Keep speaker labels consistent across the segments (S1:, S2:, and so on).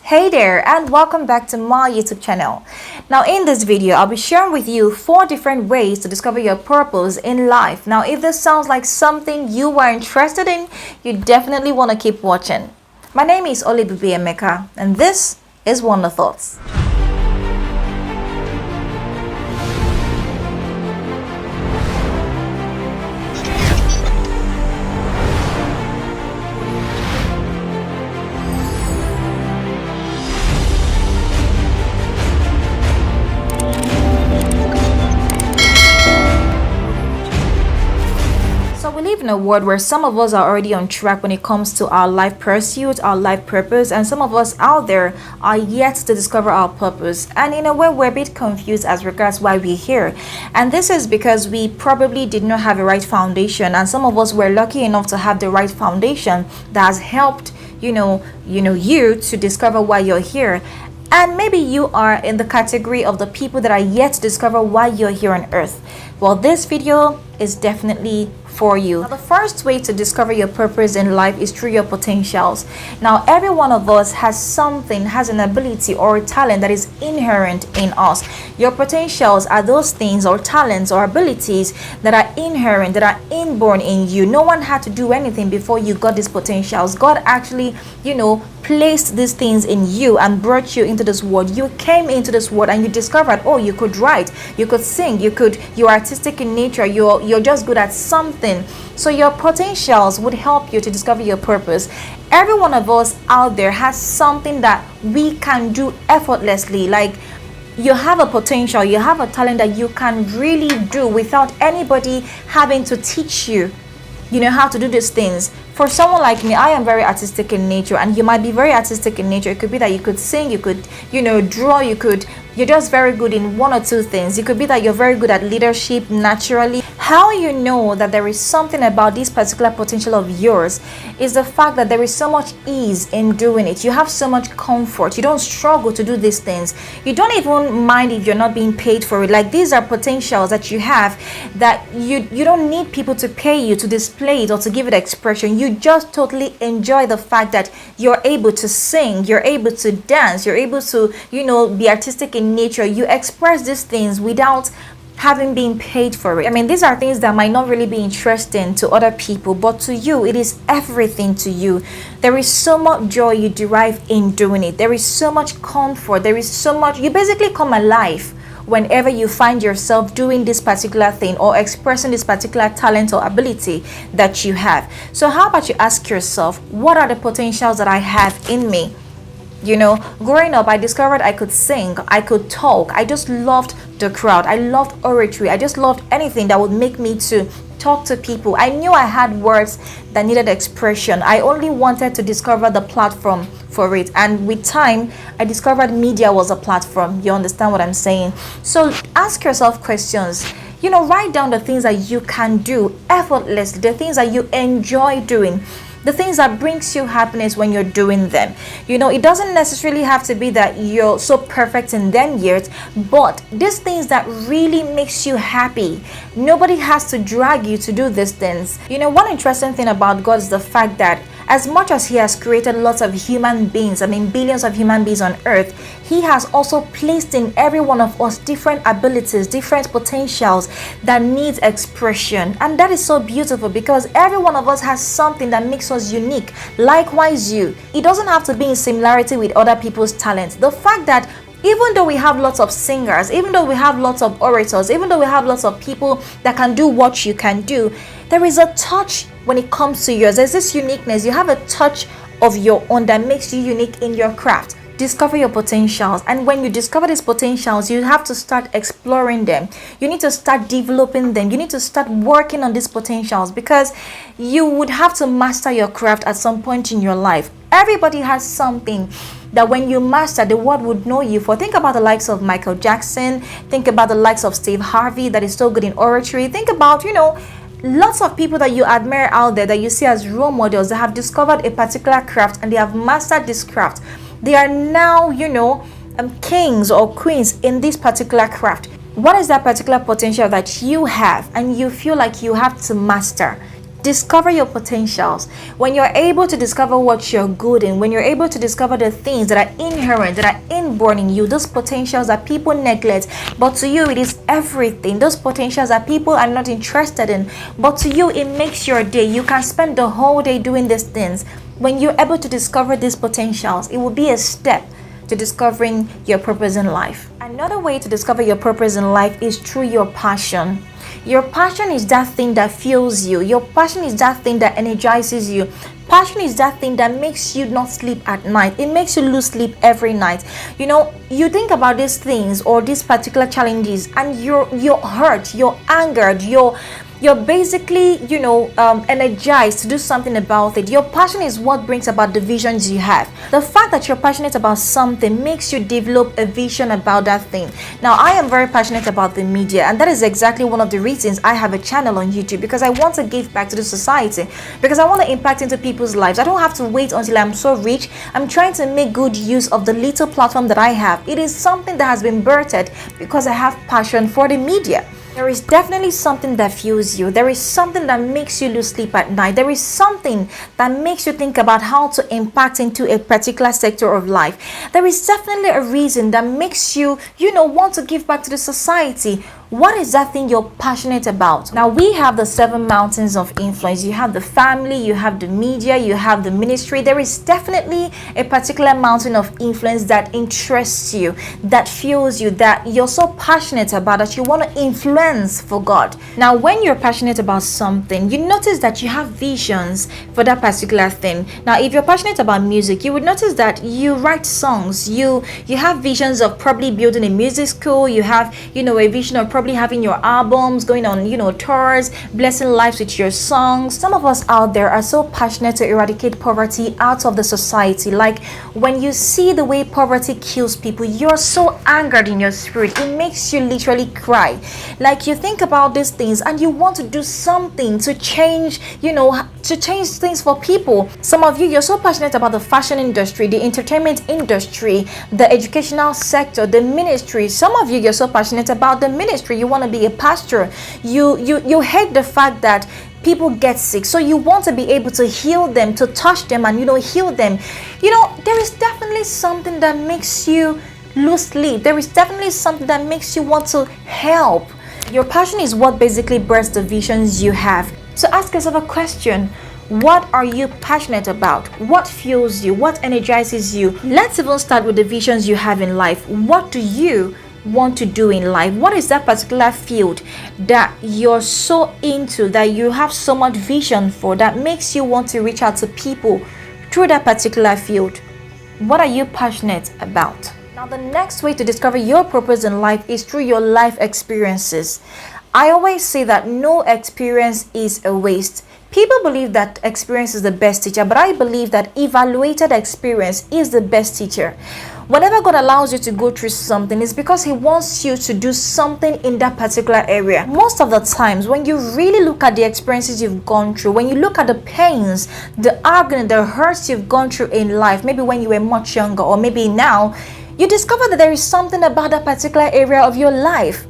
S1: Hey there, and welcome back to my YouTube channel. Now in this video, I'll be sharing with you 4 different ways to discover your purpose in life. Now if this sounds like something you are interested in, you definitely want to keep watching. My name is Emeka, and this is Wonder Thoughts. We live in a world where some of us are already on track when it comes to our life pursuit, our life purpose, and some of us out there are yet to discover our purpose. And in a way, we're a bit confused as regards why we're here. And this is because we probably did not have a right foundation, and some of us were lucky enough to have the right foundation that has helped you to discover why you're here. And maybe you are in the category of the people that are yet to discover why you're here on earth. Well, this video is definitely for you. Now, the first way to discover your purpose in life is through your potentials. Now, every one of us has an ability or a talent that is inherent in us. Your potentials are those things or talents or abilities that are inherent, that are inborn in you. No one had to do anything before you got these potentials. God actually, placed these things in you and brought you into this world. You came into this world and you discovered, oh, you could write, you could sing, you're artistic in nature, you're just good at something. So your potentials would help you to discover your purpose. Every one of us out there has something that we can do effortlessly. Like, you have a potential, you have a talent that you can really do without anybody having to teach you how to do these things. For someone like me, I am very artistic in nature, and you might be very artistic in nature. It could be that you could sing, you could draw, you're just very good in one or two things. It could be that you're very good at leadership naturally. How you know that there is something about this particular potential of yours is the fact that there is so much ease in doing it. You have so much comfort. You don't struggle to do these things. You don't even mind if you're not being paid for it. Like, these are potentials that you have that you don't need people to pay you to display it or to give it expression. You just totally enjoy the fact that you're able to sing, you're able to dance, you're able to be artistic in nature. You express these things without having been paid for it. I mean, these are things that might not really be interesting to other people, but to you, it is everything to you. There is so much joy you derive in doing it. There is so much comfort. There is so much, you basically come alive whenever you find yourself doing this particular thing or expressing this particular talent or ability that you have. So how about you ask yourself, what are the potentials that I have in me? Growing up, I discovered I could sing, I could talk. I just loved the crowd. I loved oratory. I just loved anything that would make me to talk to people. I knew I had words that needed expression. I only wanted to discover the platform for it. And with time, I discovered media was a platform. You understand what I'm saying? So ask yourself questions. Write down the things that you can do effortlessly, the things that you enjoy doing, the things that brings you happiness when you're doing them. It doesn't necessarily have to be that you're so perfect in them yet, but these things that really makes you happy. Nobody has to drag you to do these things. One interesting thing about God is the fact that as much as he has created lots of human beings, billions of human beings on earth, he has also placed in every one of us different abilities, different potentials that needs expression. And that is so beautiful because every one of us has something that makes us unique. Likewise, you. It doesn't have to be in similarity with other people's talents. The fact that even though we have lots of singers, even though we have lots of orators, even though we have lots of people that can do what you can do, there is a touch when it comes to yours. There's this uniqueness. You have a touch of your own that makes you unique in your craft. Discover your potentials, and when you discover these potentials, you have to start exploring them. You need to start developing them. You need to start working on these potentials because you would have to master your craft at some point in your life. Everybody has something that when you master, the world would know you for. Think about the likes of Michael Jackson. Think about the likes of Steve Harvey that is so good in oratory. Think about, lots of people that you admire out there that you see as role models that have discovered a particular craft and they have mastered this craft. They are now, kings or queens in this particular craft. What is that particular potential that you have and you feel like you have to master? discover your potentials, when you're able to discover what you're good in, when you're able to discover the things that are inherent, that are inborn in you, those potentials that people neglect, but to you it is everything, those potentials that people are not interested in, but to you it makes your day. You can spend the whole day doing these things. When you're able to discover these potentials, it will be a step to discovering your purpose in life. Another way to discover your purpose in life is through your passion. Your passion is that thing that fuels you. Your passion is that thing that energizes you. Passion is that thing that makes you not sleep at night. It makes you lose sleep every night. You think about these things or these particular challenges, and you're hurt, you're angered, you're basically energized to do something about it. Your passion is what brings about the visions you have. The fact that you're passionate about something makes you develop a vision about that thing. Now, I am very passionate about the media, and that is exactly one of the reasons I have a channel on YouTube, because I want to give back to the society, because I want to impact into people's lives. I don't have to wait until I'm so rich. I'm trying to make good use of the little platform that I have. It is something that has been birthed because I have passion for the media. There is definitely something that fuels you. There is something that makes you lose sleep at night. There is something that makes you think about how to impact into a particular sector of life. There is definitely a reason that makes you, want to give back to the society. What is that thing you're passionate about? Now, we have the 7 mountains of influence. You have the family, you have the media, you have the ministry. There is definitely a particular mountain of influence that interests you, that fuels you, that you're so passionate about, that you want to influence for God. Now, when you're passionate about something, you notice that you have visions for that particular thing. Now, if you're passionate about music, you would notice that you write songs. You have visions of probably building a music school. You have, a vision of probably having your albums, going on, tours, blessing lives with your songs. Some of us out there are so passionate to eradicate poverty out of the society. Like, when you see the way poverty kills people, you're so angered in your spirit. It makes you literally cry. Like, you think about these things and you want to do something to change, to change things for people. Some of you, you're so passionate about the fashion industry, the entertainment industry, the educational sector, the ministry. Some of you, you're so passionate about the ministry. You want to be a pastor. You hate the fact that people get sick, so you want to be able to heal them, to touch them and heal them. There is definitely something that makes you lose sleep. There is definitely something that makes you want to help. Your passion is what basically births the visions you have. So ask yourself a question. What are you passionate about? What fuels you? What energizes you? Let's even start with the visions you have in life. What do you want to do in life? What is that particular field that you're so into, that you have so much vision for, that makes you want to reach out to people through that particular field? What are you passionate about? Now, the next way to discover your purpose in life is through your life experiences. I always say that no experience is a waste. People believe that experience is the best teacher, but I believe that evaluated experience is the best teacher. Whenever God allows you to go through something, it's because He wants you to do something in that particular area. Most of the times, when you really look at the experiences you've gone through, when you look at the pains, the agony, the hurts you've gone through in life, maybe when you were much younger or maybe now, you discover that there is something about that particular area of your life.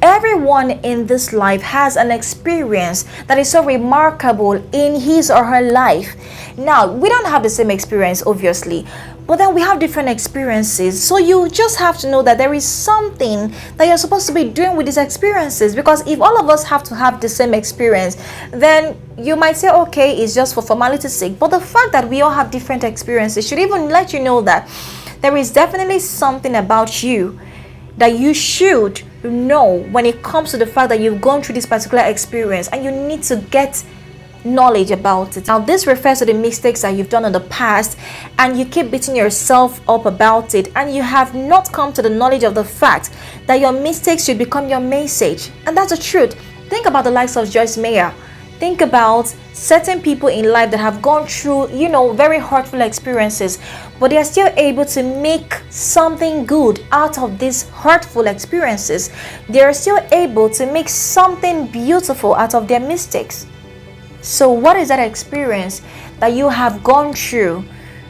S1: Everyone in this life has an experience that is so remarkable in his or her life. Now, we don't have the same experience, obviously, but then we have different experiences. So you just have to know that there is something that you're supposed to be doing with these experiences. Because if all of us have to have the same experience, then you might say, okay, it's just for formality's sake. But the fact that we all have different experiences should even let you know that there is definitely something about you that you should know when it comes to the fact that you've gone through this particular experience, and you need to get knowledge about it. Now, this refers to the mistakes that you've done in the past, and you keep beating yourself up about it, and you have not come to the knowledge of the fact that your mistakes should become your message. And that's the truth. Think about the likes of Joyce Meyer. Think about certain people in life that have gone through, very hurtful experiences, but they are still able to make something good out of these hurtful experiences. They are still able to make something beautiful out of their mistakes. So what is that experience that you have gone through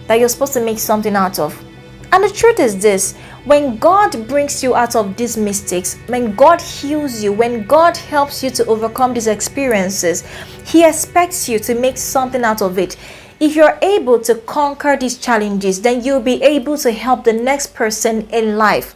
S1: that you're supposed to make something out of? And the truth is this: when God brings you out of these mistakes, when God heals you, when God helps you to overcome these experiences, He expects you to make something out of it. If you're able to conquer these challenges, then you'll be able to help the next person in life.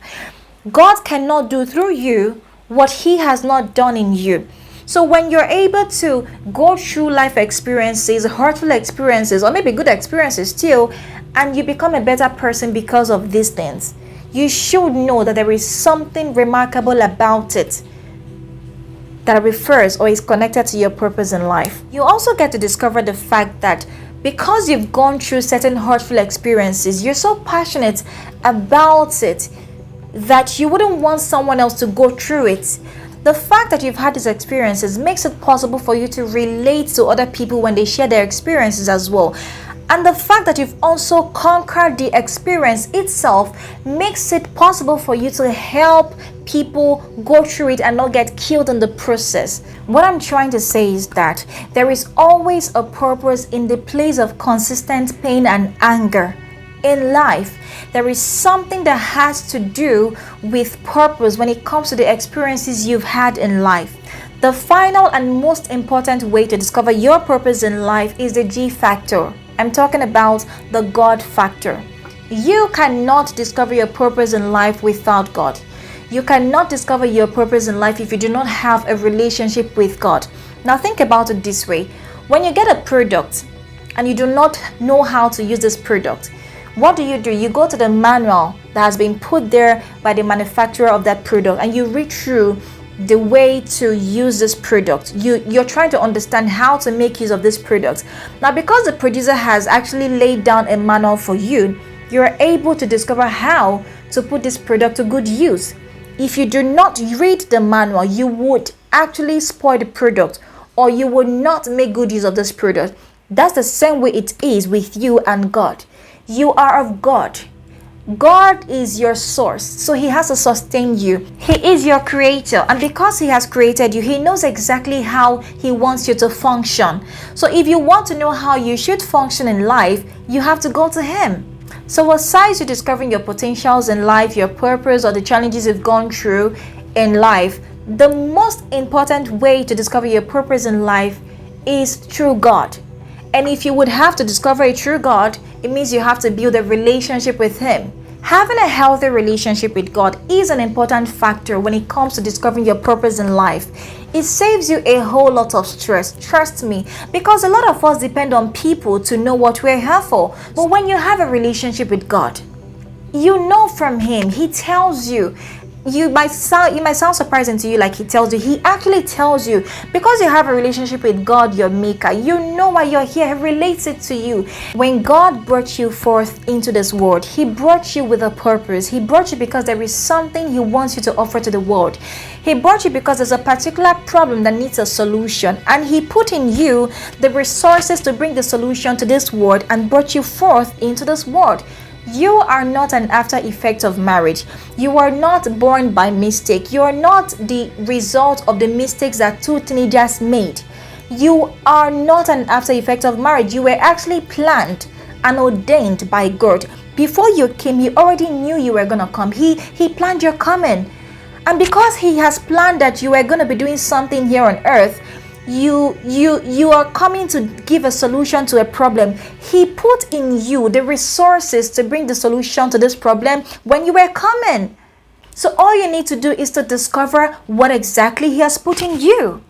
S1: God cannot do through you what He has not done in you. So when you're able to go through life experiences, hurtful experiences, or maybe good experiences still, and you become a better person because of these things, you should know that there is something remarkable about it that refers or is connected to your purpose in life. You also get to discover the fact that because you've gone through certain hurtful experiences, you're so passionate about it that you wouldn't want someone else to go through it. The fact that you've had these experiences makes it possible for you to relate to other people when they share their experiences as well. And the fact that you've also conquered the experience itself makes it possible for you to help people go through it and not get killed in the process. What I'm trying to say is that there is always a purpose in the place of consistent pain and anger. In life, there is something that has to do with purpose when it comes to the experiences you've had in life. The final and most important way to discover your purpose in life is the G factor. I'm talking about the God factor. You cannot discover your purpose in life without God. You cannot discover your purpose in life if you do not have a relationship with God. Now think about it this way. When you get a product and you do not know how to use this product, what do? You go to the manual that has been put there by the manufacturer of that product and you read through the way to use this product. You're trying to understand how to make use of this product. Now, because the producer has actually laid down a manual for you, you're able to discover how to put this product to good use. If you do not read the manual, you would actually spoil the product, or you would not make good use of this product. That's the same way it is with you and God. You are of God. God is your source, so He has to sustain you. He is your creator, and because He has created you, He knows exactly how He wants you to function. So if you want to know how you should function in life, you have to go to Him. So aside you discovering your potentials in life, your purpose, or the challenges you've gone through in life, the most important way to discover your purpose in life is through God. And if you would have to discover it through God, it means you have to build a relationship with Him. Having a healthy relationship with God is an important factor when it comes to discovering your purpose in life. It saves you a whole lot of stress, trust me, because a lot of us depend on people to know what we're here for. But when you have a relationship with God, you know from Him. He tells you. It might sound surprising to you, like He tells you. He actually tells you, because you have a relationship with God, your maker. You know why you're here. He relates it to you. When God brought you forth into this world, He brought you with a purpose. He brought you because there is something He wants you to offer to the world. He brought you because there's a particular problem that needs a solution, and He put in you the resources to bring the solution to this world and brought you forth into this world. You are not an after effect of marriage. You are not born by mistake. You are not the result of the mistakes that two teenagers made. You are not an after effect of marriage. You were actually planned and ordained by God. Before you came, He already knew you were going to come. He planned your coming. And because He has planned that you are going to be doing something here on earth, you are coming to give a solution to a problem. He put in you the resources to bring the solution to this problem when you were coming. So all you need to do is to discover what exactly He has put in you.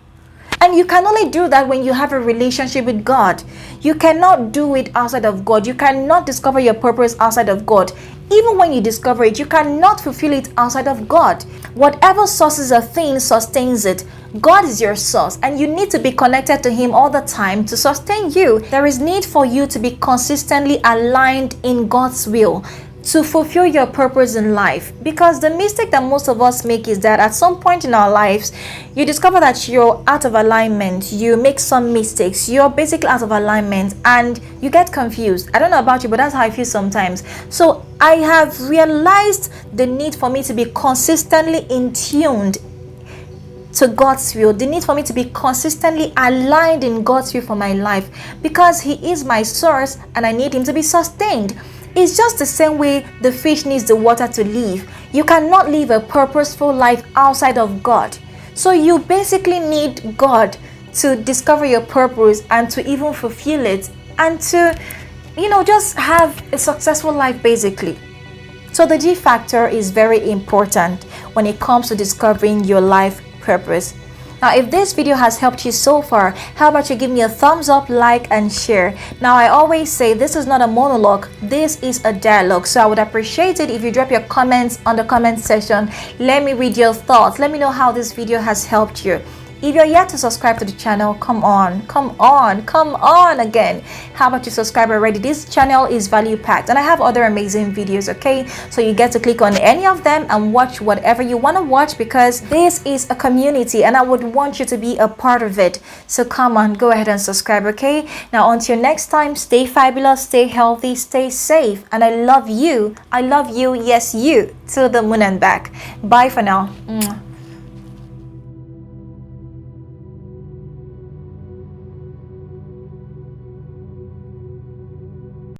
S1: And you can only do that when you have a relationship with God. You cannot do it outside of God. You cannot discover your purpose outside of God. Even when you discover it, you cannot fulfill it outside of God. Whatever sources a thing sustains it. God is your source, and you need to be connected to Him all the time to sustain you. There is need for you to be consistently aligned in God's will to fulfill your purpose in life. Because the mistake that most of us make is that at some point in our lives, you discover that you're out of alignment. You make some mistakes. You're basically out of alignment and you get confused. I don't know about you, but that's how I feel sometimes. So I have realized the need for me to be consistently in tuned to God's will, the need for me to be consistently aligned in God's will for my life, because He is my source and I need Him to be sustained. It's just the same way the fish needs the water to live. You cannot live a purposeful life outside of God. So you basically need God to discover your purpose and to even fulfill it, and to, just have a successful life basically. So the G factor is very important when it comes to discovering your life purpose. Now, if this video has helped you so far, how about you give me a thumbs up, like, and share. Now, I always say this is not a monologue, this is a dialogue. So I would appreciate it if you drop your comments on the comment section. Let me read your thoughts. Let me know how this video has helped you. If you're yet to subscribe to the channel, come on again. How about you subscribe already? This channel is value packed and I have other amazing videos, okay? So you get to click on any of them and watch whatever you want to watch, because this is a community and I would want you to be a part of it. So come on, go ahead and subscribe, okay? Now until next time, stay fabulous, stay healthy, stay safe, and I love you, yes, you, to the moon and back. Bye for now.